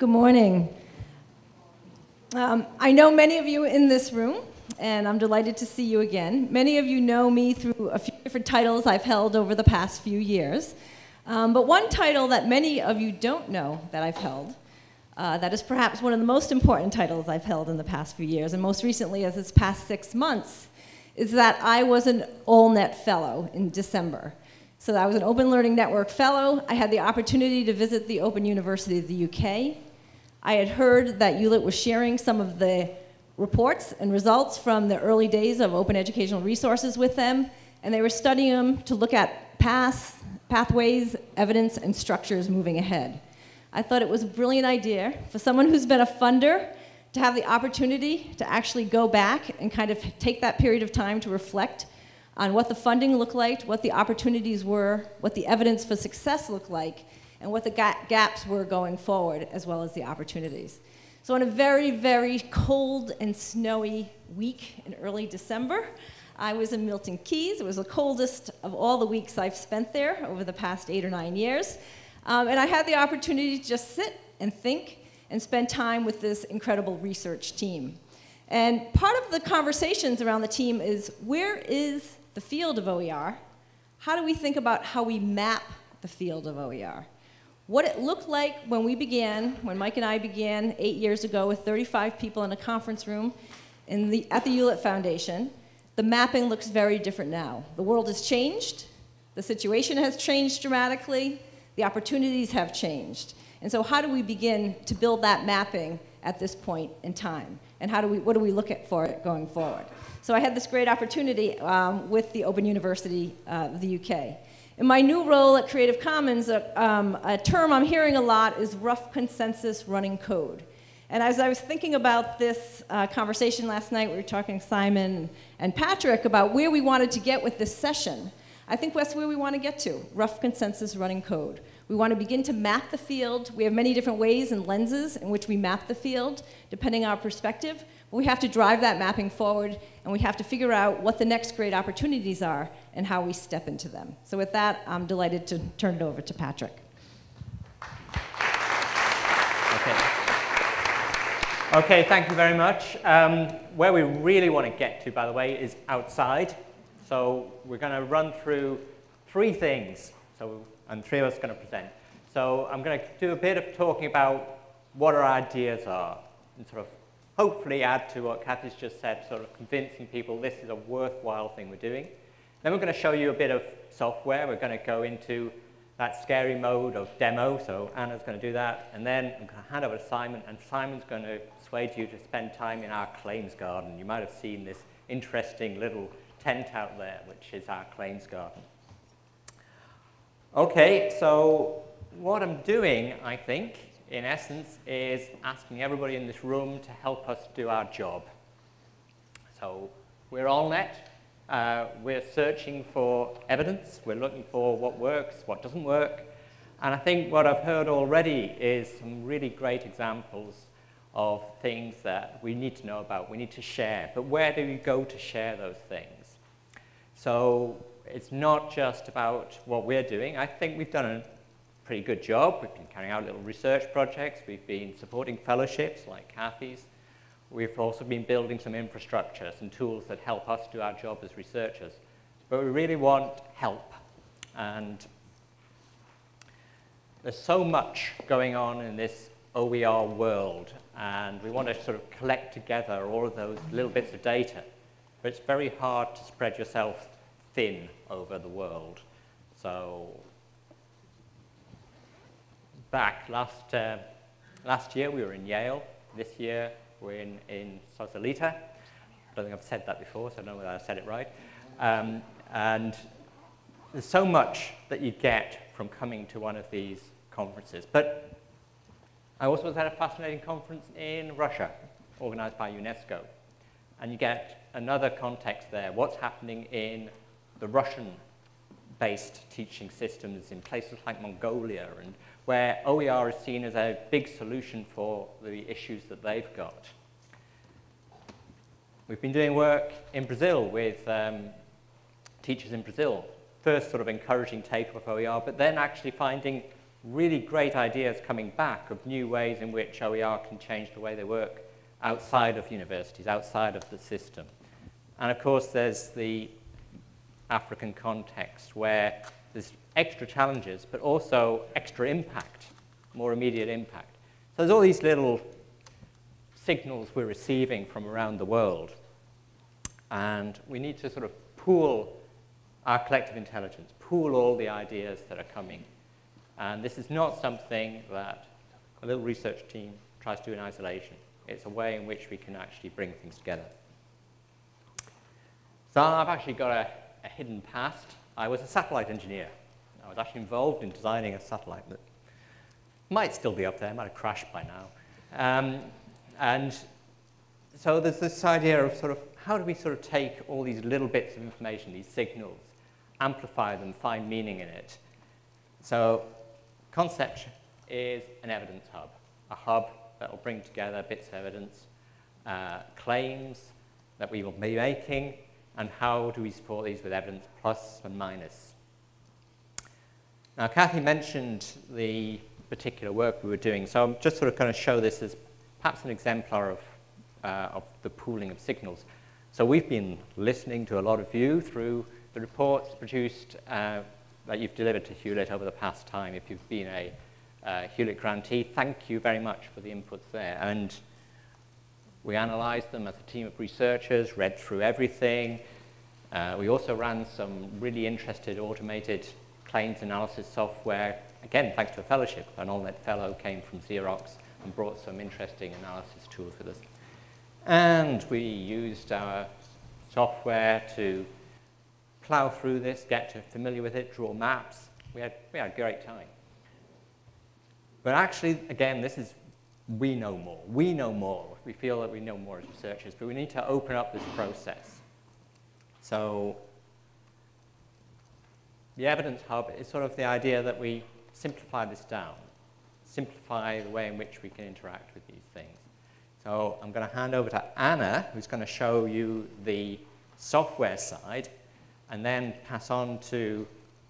Good morning. I know many of you in this room, and I'm delighted to see you again. Many of you know me through a few different titles I've held over the past few years. But one title that many of you don't know that I've held, that is perhaps one of the most important titles I've held in the past few years, and most recently as this past 6 months, is that I was an OLnet Fellow in December. So I was an Open Learning Network Fellow. I had the opportunity to visit the Open University of the UK. I had heard that Hewlett was sharing some of the reports and results from the early days of open educational resources with them, and they were studying them to look at pathways, evidence, and structures moving ahead. I thought it was a brilliant idea for someone who's been a funder to have the opportunity to actually go back and kind of take that period of time to reflect on what the funding looked like, what the opportunities were, what the evidence for success looked like, and what the gaps were going forward, as well as the opportunities. So on a very, very cold and snowy week in early December, I was in Milton Keyes. It was the coldest of all the weeks I've spent there over the past 8 or 9 years. And I had the opportunity to just sit and think and spend time with this incredible research team. And part of the conversations around the team is, where is the field of OER? How do we think about how we map the field of OER? What it looked like when we began, when Mike and I began 8 years ago with 35 people in a conference room at the Hewlett Foundation, the mapping looks very different now. The world has changed, the situation has changed dramatically, the opportunities have changed. And so how do we begin to build that mapping at this point in time? And what do we look at for it going forward? So I had this great opportunity with the Open University of the UK. In my new role at Creative Commons, a term I'm hearing a lot is rough consensus running code. And as I was thinking about this conversation last night, we were talking to Simon and Patrick about where we wanted to get with this session. I think that's where we want to get to, rough consensus running code. We want to begin to map the field. We have many different ways and lenses in which we map the field, depending on our perspective. But we have to drive that mapping forward, and we have to figure out what the next great opportunities are and how we step into them. So with that, I'm delighted to turn it over to Patrick. Okay, thank you very much. Where we really want to get to, by the way, is outside. So we're going to run through 3 things, and 3 of us are going to present. So I'm going to do a bit of talking about what our ideas are, and sort of hopefully add to what Cathy's just said, sort of convincing people this is a worthwhile thing we're doing. Then we're going to show you a bit of software. We're going to go into that scary mode of demo, so Anna's going to do that. And then I'm going to hand over to Simon, and Simon's going to persuade you to spend time in our claims garden. You might have seen this interesting little tent out there, which is our claims garden. Okay, so what I'm doing, I think, in essence, is asking everybody in this room to help us do our job. So we're OLnet. We're searching for evidence. We're looking for what works, what doesn't work. And I think what I've heard already is some really great examples of things that we need to know about, we need to share. But where do we go to share those things? So it's not just about what we're doing. I think we've done a pretty good job. We've been carrying out little research projects. We've been supporting fellowships like Cathy's. We've also been building some infrastructure, some tools that help us do our job as researchers. But we really want help. And there's so much going on in this OER world, and we want to sort of collect together all of those little bits of data. But it's very hard to spread yourself thin over the world. So back last year, we were in Yale. This year, we're in Sausalito. I don't think I've said that before, so I don't know whether I said it right. And there's so much that you get from coming to one of these conferences. But I also was at a fascinating conference in Russia, organized by UNESCO. And you get another context there, what's happening in the Russian-based teaching systems in places like Mongolia, and where OER is seen as a big solution for the issues that they've got. We've been doing work in Brazil with teachers in Brazil. First sort of encouraging take of OER, but then actually finding really great ideas coming back of new ways in which OER can change the way they work outside of universities, outside of the system. And of course, there's the African context where there's extra challenges, but also extra impact, more immediate impact. So there's all these little signals we're receiving from around the world. And we need to sort of pool our collective intelligence, pool all the ideas that are coming. And this is not something that a little research team tries to do in isolation. It's a way in which we can actually bring things together. So I've actually got a hidden past. I was a satellite engineer. I was actually involved in designing a satellite that might still be up there, might have crashed by now. And so there's this idea of sort of how do we sort of take all these little bits of information, these signals, amplify them, find meaning in it. So concept is an evidence hub, a hub that will bring together bits of evidence, claims that we will be making, and how do we support these with evidence plus and minus. Now, Cathy mentioned the particular work we were doing, so I'm just sort of going to show this as perhaps an exemplar of the pooling of signals. So we've been listening to a lot of you through the reports produced that you've delivered to Hewlett over the past time. If you've been a Hewlett grantee, thank you very much for the inputs there. And we analyzed them as a team of researchers, read through everything. We also ran some really interesting automated claims analysis software. Again, thanks to a fellowship. An OLnet fellow came from Xerox and brought some interesting analysis tools with us. And we used our software to plow through this, get familiar with it, draw maps. We had a great time. But actually, again, this is we know more. We know more. We feel that we know more as researchers, but we need to open up this process. So the evidence hub is sort of the idea that we simplify this down, simplify the way in which we can interact with these things. So I'm going to hand over to Anna, who's going to show you the software side, and then pass on to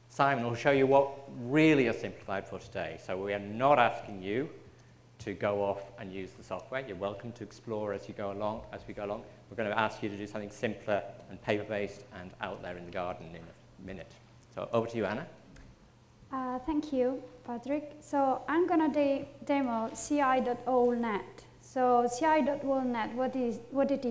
Simon, who'll show you what really is simplified for today. So we are not asking you to go off and use the software. You're welcome to explore as you go along, we go along. We're going to ask you to do something simpler and paper-based and out there in the garden in a minute. So over to you, Anna. Thank you, Patrick. So I'm going to demo ci.OLnet. So ci.OLnet, what it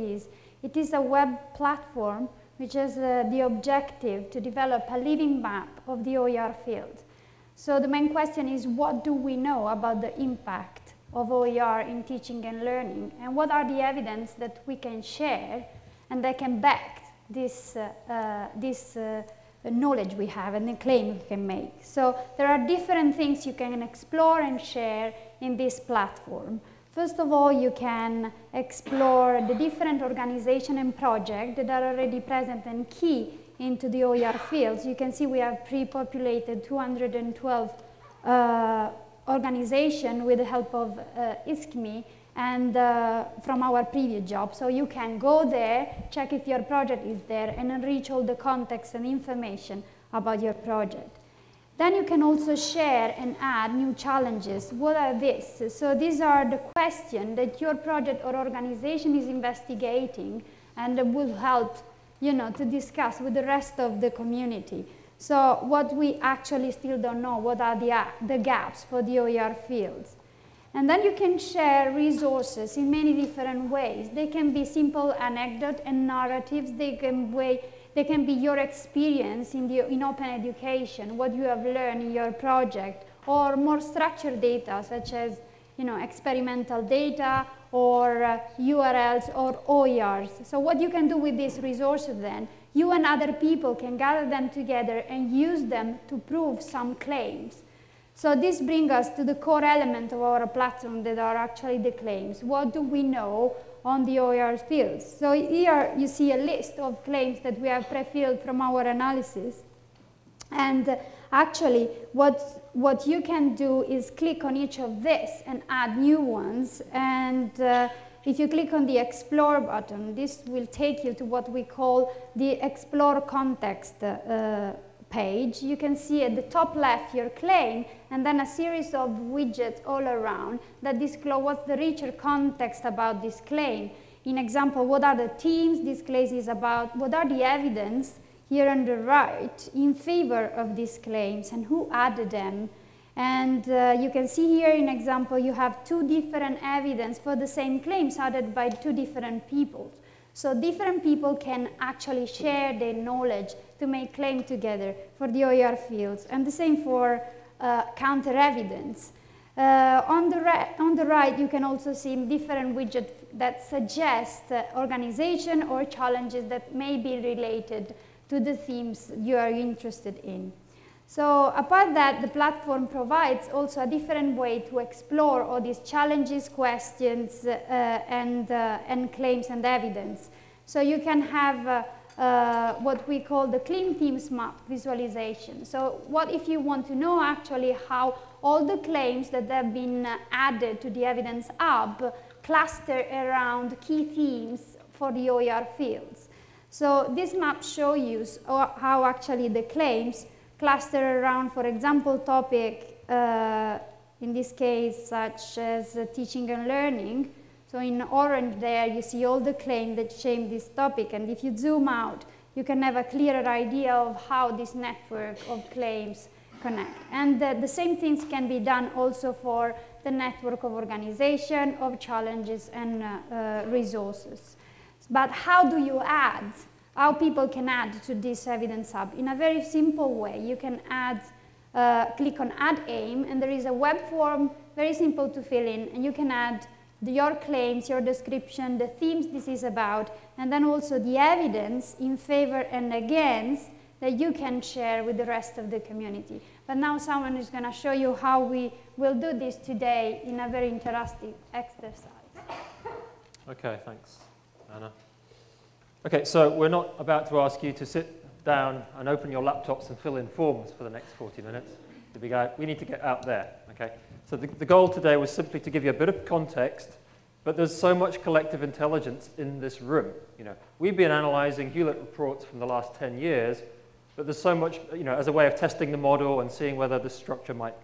is a web platform which has the objective to develop a living map of the OER field. So the main question is, what do we know about the impact of OER in teaching and learning, and what are the evidence that we can share and that can back this knowledge we have and the claim we can make. So there are different things you can explore and share in this platform. First of all, you can explore the different organizations and projects that are already present and key into the OER fields. You can see we have pre-populated 212 organizations with the help of ISKME and from our previous job. So you can go there, check if your project is there, and enrich all the context and information about your project. Then you can also share and add new challenges. What are these? So these are the questions that your project or organization is investigating and that will help, to discuss with the rest of the community. So what we actually still don't know, what are the gaps for the OER fields. And then you can share resources in many different ways. They can be simple anecdotes and narratives. They can be your experience in open education, what you have learned in your project, or more structured data, such as experimental data, or URLs, or OERs. So what you can do with these resources then, you and other people can gather them together and use them to prove some claims. So this brings us to the core element of our platform that are actually the claims. What do we know on the OER fields? So here you see a list of claims that we have pre-filled from our analysis. And actually, what you can do is click on each of this and add new ones. And if you click on the Explore button, this will take you to what we call the Explore Context page, you can see at the top left your claim, and then a series of widgets all around that disclose what's the richer context about this claim. In example, what are the themes this claim is about, what are the evidence here on the right in favor of these claims, and who added them. And you can see here in example, you have two different evidence for the same claims added by two different people. So different people can actually share their knowledge to make claim together for the OER fields, and the same for counter evidence. On the right, you can also see different widgets that suggest organization or challenges that may be related to the themes you are interested in. So apart that, the platform provides also a different way to explore all these challenges, questions, and claims and evidence. So you can have what we call the clean themes map visualization. So what if you want to know actually how all the claims that have been added to the evidence hub cluster around key themes for the OER fields. So this map shows you how actually the claims cluster around, for example, topic, in this case, such as teaching and learning. So in orange there, you see all the claims that shape this topic. And if you zoom out, you can have a clearer idea of how this network of claims connect. And the same things can be done also for the network of organization, of challenges, and resources. But how do you add? How people can add to this evidence hub? In a very simple way, you can add, click on Add Aim, and there is a web form, very simple to fill in, and you can add your claims, your description, the themes this is about, and then also the evidence in favor and against that you can share with the rest of the community. But now someone is going to show you how we will do this today in a very interactive exercise. Okay, thanks, Anna. Okay, so we're not about to ask you to sit down and open your laptops and fill in forms for the next 40 minutes. We need to get out there, okay? So the goal today was simply to give you a bit of context, but there's so much collective intelligence in this room. You know, we've been analyzing Hewlett reports from the last 10 years, but there's so much, you know, as a way of testing the model and seeing whether the structure might,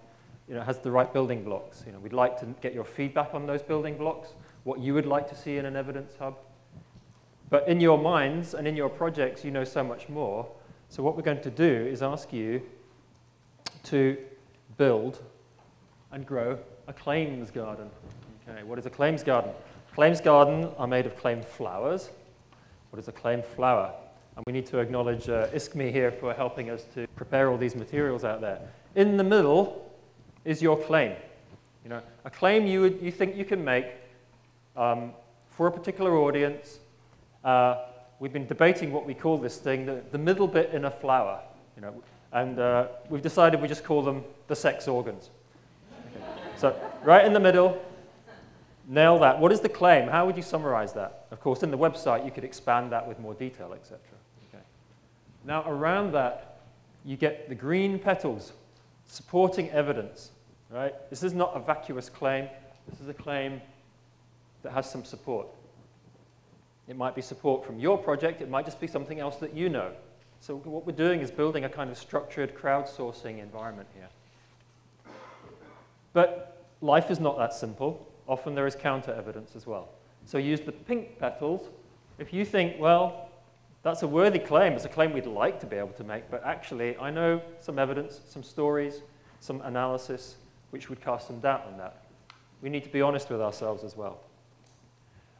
you know, has the right building blocks. You know, we'd like to get your feedback on those building blocks, what you would like to see in an evidence hub. But in your minds and in your projects, you know so much more. So what we're going to do is ask you to build and grow a claims garden. Okay, what is a claims garden? Claims garden are made of claim flowers. What is a claim flower? And we need to acknowledge ISKME here for helping us to prepare all these materials out there. In the middle is your claim. You know, a claim you think you can make for a particular audience. We've been debating what we call this thing, the middle bit in a flower, you know, and we've decided we just call them the sex organs. Okay. So right in the middle, nail that. What is the claim? How would you summarize that? Of course, in the website, you could expand that with more detail, etc. Okay. Now, around that, you get the green petals, supporting evidence, right? This is not a vacuous claim. This is a claim that has some support. It might be support from your project. It might just be something else that you know. So what we're doing is building a kind of structured crowdsourcing environment here. But life is not that simple. Often there is counter evidence as well. So use the pink petals. If you think, well, that's a worthy claim. It's a claim we'd like to be able to make. But actually, I know some evidence, some stories, some analysis, which would cast some doubt on that. We need to be honest with ourselves as well.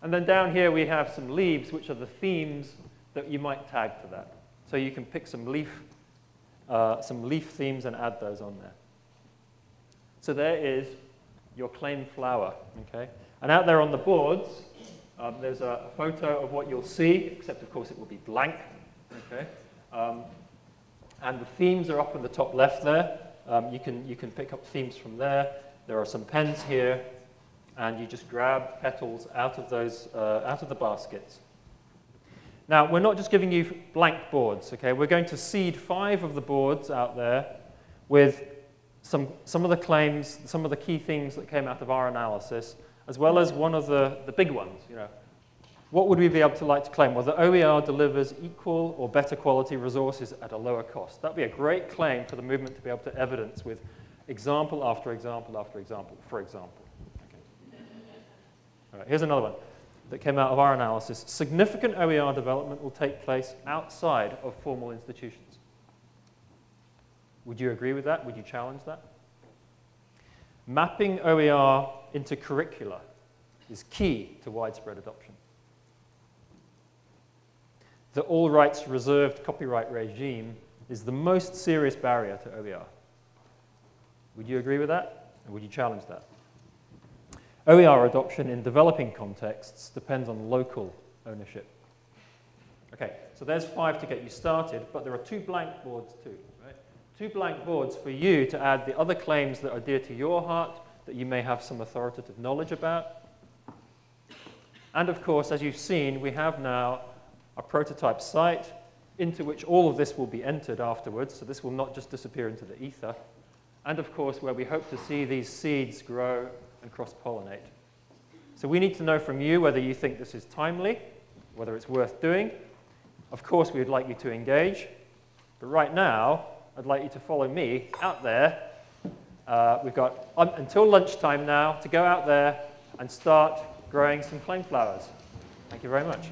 And then down here we have some leaves, which are the themes that you might tag to that. So you can pick some leaf themes and add those on there. So there is your claim flower, okay? And out there on the boards, there's a photo of what you'll see, except of course it will be blank, okay? And the themes are up in the top left there. You can pick up themes from there. There are some pens here. And you just grab petals out of those, out of the baskets. Now, we're not just giving you blank boards, okay? We're going to seed 5 of the boards out there with some of the claims, some of the key things that came out of our analysis, as well as one of the big ones, you know. What would we be able to like to claim? Well, the OER delivers equal or better quality resources at a lower cost. That would be a great claim for the movement to be able to evidence with example after example after example, for example. Okay. All right, here's another one that came out of our analysis. Significant OER development will take place outside of formal institutions. Would you agree with that? Would you challenge that? Mapping OER into curricula is key to widespread adoption. The all rights reserved copyright regime is the most serious barrier to OER. Would you agree with that? Or would you challenge that? OER adoption in developing contexts depends on local ownership. Okay, so there's 5 to get you started, but there are 2 blank boards too, right? 2 blank boards for you to add the other claims that are dear to your heart, that you may have some authoritative knowledge about. And of course, as you've seen, we have now a prototype site into which all of this will be entered afterwards, so this will not just disappear into the ether. And of course, where we hope to see these seeds grow and cross-pollinate. So we need to know from you whether you think this is timely, whether it's worth doing. Of course, we would like you to engage. But right now, I'd like you to follow me out there. We've got until lunchtime now to go out there and start growing some claim flowers. Thank you very much.